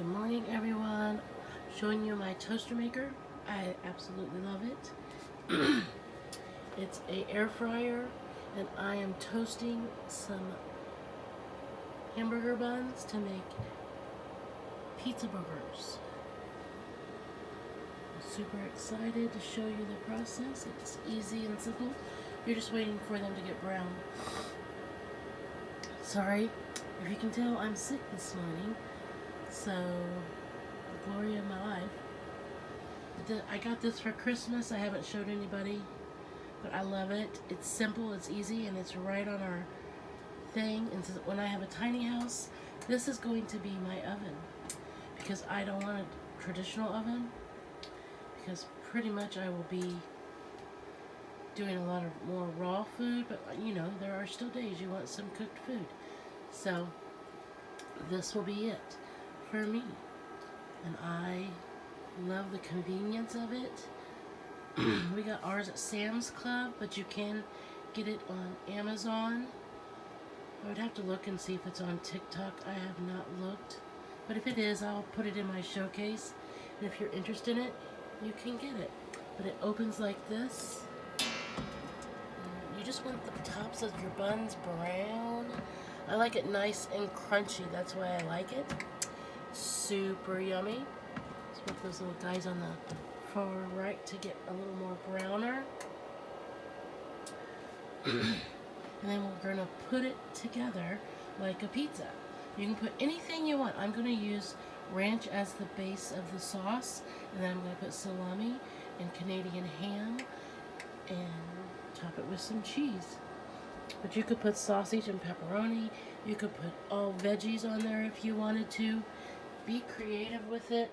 Good morning, everyone. Showing you my toaster maker. I absolutely love it. It's a air fryer, and I am toasting some hamburger buns to make pizza burgers. I'm super excited to show you the process. It's easy and simple. You're just waiting for them to get brown. Sorry, if you can tell, I'm sick this morning. So, the glory of my life. I got this for Christmas. I haven't showed anybody, but I love it. It's simple, it's easy, and it's right on our thing. And so when I have a tiny house, this is going to be my oven, because I don't want a traditional oven, because pretty much I will be doing a lot of more raw food, but you know, there are still days you want some cooked food. So, this will be it for me, and I love the convenience of it. We got ours at Sam's Club, but you can get it on Amazon. I would have to look and see if it's on TikTok. I have not looked, but if it is, I'll put it in my showcase, and if you're interested in it, you can get it. But it opens like this. You just want the tops of your buns brown. I like it nice and crunchy, that's why I like it. Super yummy. Let's put those little guys on the far right to get a little more browner. And then we're going to put it together like a pizza. You can put anything you want. I'm going to use ranch as the base of the sauce, and then I'm going to put salami and Canadian ham and top it with some cheese. But you could put sausage and pepperoni. You could put all veggies on there if you wanted to. Be creative with it.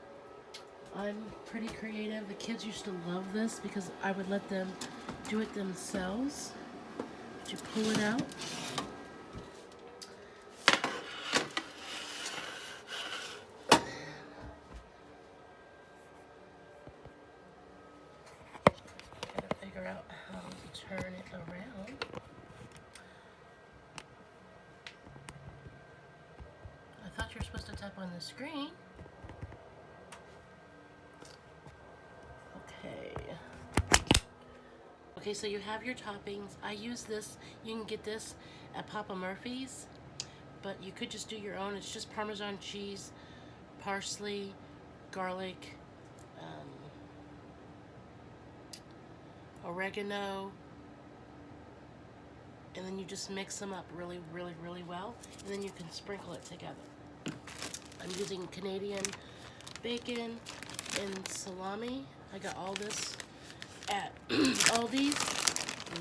I'm pretty creative. The kids used to love this because I would let them do it themselves. But you pull it out. Gotta figure out how to turn it around. I thought you were supposed to tap on the screen. Okay, so you have your toppings. I use this. You can get this at Papa Murphy's, but you could just do your own. It's just Parmesan cheese, parsley, garlic, oregano, and then you just mix them up really, really, really well, and then you can sprinkle it together. I'm using Canadian bacon and salami. I got all this at Aldi's,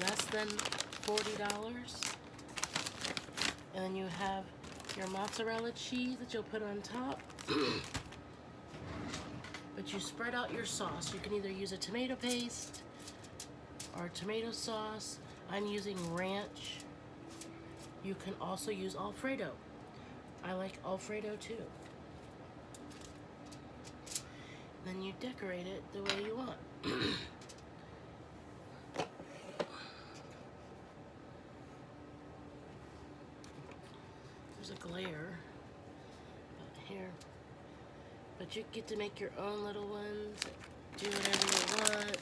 less than $40. And then you have your mozzarella cheese that you'll put on top. But you spread out your sauce. You can either use a tomato paste or tomato sauce. I'm using ranch. You can also use Alfredo. I like Alfredo too. Then you decorate it the way you want. There's a glare here, but you get to make your own little ones. Do whatever you want.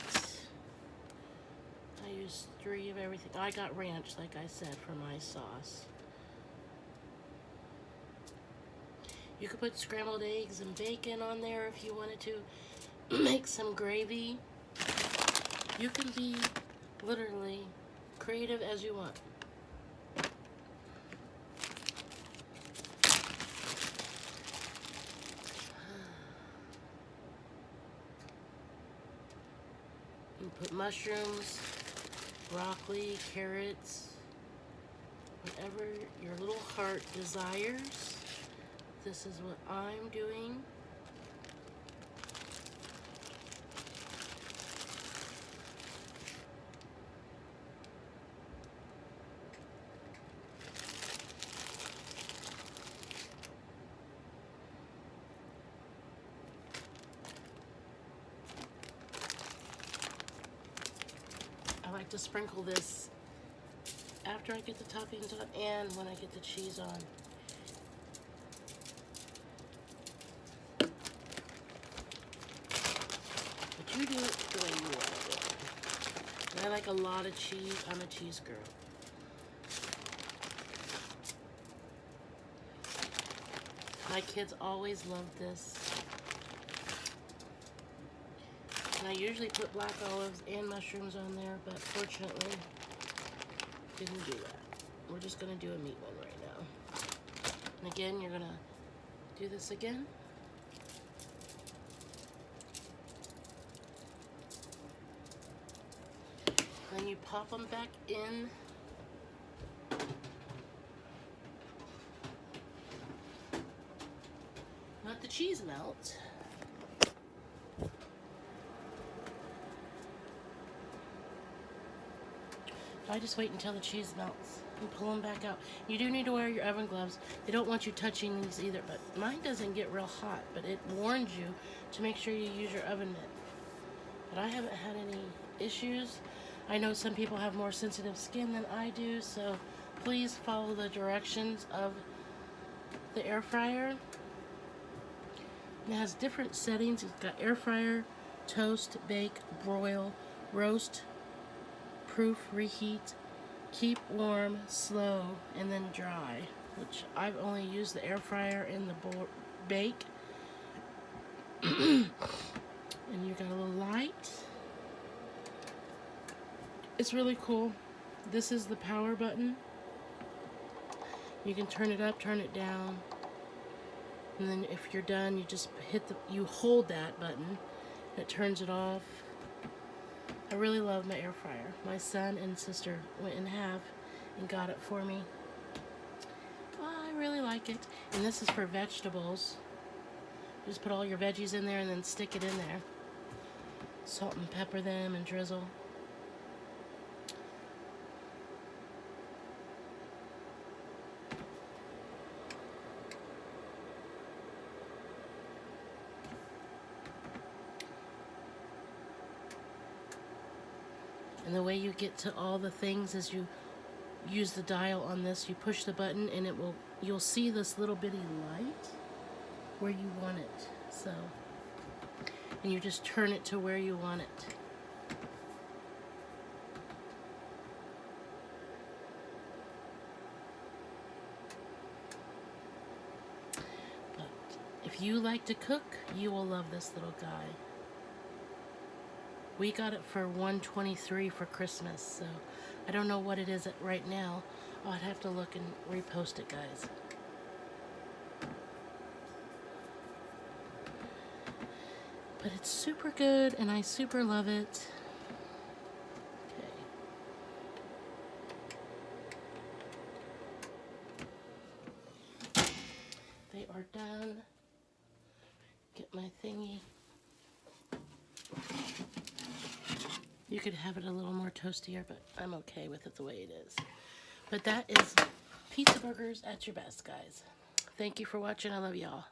I use 3 of everything. I got ranch, like I said, for my sauce. You could put scrambled eggs and bacon on there if you wanted to. Make some gravy. You can be literally creative as you want. You put mushrooms, broccoli, carrots, whatever your little heart desires. This is what I'm doing. I like to sprinkle this after I get the toppings on and when I get the cheese on. like a lot of cheese. I'm a cheese girl. My kids always loved this. And I usually put black olives and mushrooms on there, but fortunately, didn't do that. We're just gonna do a meat one right now. And again, you're gonna do this again. Then you pop them back in. Let the cheese melt. I just wait until the cheese melts and pull them back out. You do need to wear your oven gloves. They don't want you touching these either, but mine doesn't get real hot, but it warns you to make sure you use your oven mitt. But I haven't had any issues. I know some people have more sensitive skin than I do, so please follow the directions of the air fryer. It has different settings. It's got air fryer, toast, bake, broil, roast, proof, reheat, keep warm, slow, and then dry, which I've only used the air fryer and the bake. And you got a little light. It's really cool. This is the power button. You can turn it up, turn it down, and then if you're done, you just you hold that button, and it turns it off. I really love my air fryer. My son and sister went in half and got it for me. Well, I really like it. And this is for vegetables. Just put all your veggies in there and then stick it in there. Salt and pepper them and drizzle. And the way you get to all the things is you use the dial on this. You push the button and you'll see this little bitty light where you want it. So, and you just turn it to where you want it. But if you like to cook, you will love this little guy. We got it for $123 for Christmas, so I don't know what it is at right now. I'd have to look and repost it, guys. But it's super good, and I super love it. Okay. They are done. Get my thingy. You could have it a little more toastier, but I'm okay with it the way it is. But that is pizza burgers at your best, guys. Thank you for watching. I love y'all.